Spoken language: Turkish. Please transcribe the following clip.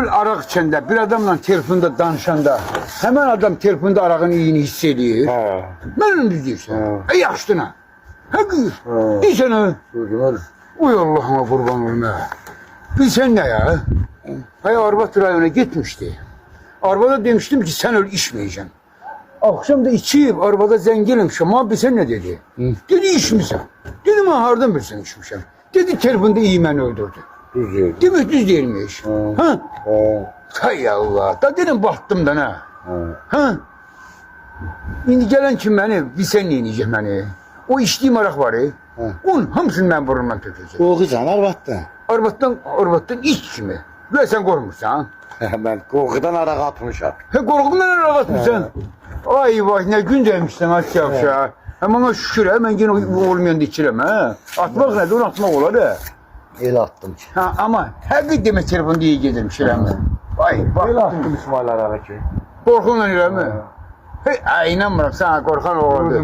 full araq içəndə bir adamla telefonda danışanda həmin adam telefonda arağın iyini hiss edir. Mən onu deyirsən. Yaxşıdır ha. Həqiqi. Deyirsən ha. Uy Allah'ıma kurban olma. Bilsən nə ya? Hay Arbat rayona gitmişti. Arbat'a demiştim ki sen öyle içmeyeceksin. Akşam da içip arabada zenginmişim. Abi sen ne dedi? Dedi içmişsin. Dedim ha hardan bilsin içmişim. Dedi telefonda iyi beni öldürdü. Demek düz değilmiş. Ha? Hay Allah. Da dedim baktım da ne? Ha? Şimdi gelen kim beni? Bilsen ne yiyeceğim beni? O içtiğim arak var ya. Onun hamısını ben burnumdan tökeceğim. Korkucan Arbat'tan. Arbat'tan iç kimi? Böyle sen korkmuşsan. Ben korkudan arak atmışam. Korkumdan arak atmışsın. Ay vay ne gün demişsin aşağı. Hemen şükür hemen yine olmayan da içirem ha. Atmak nedir? Onu atmak olar ha. El attım ki. Ha ama her bir demet telefonda iyi gezerim şirem ben. Vay bak. El attım İsmail Arar'a ki. Korkunla öyle mi? Hey, inanmıyorum sana korkan oğlandı.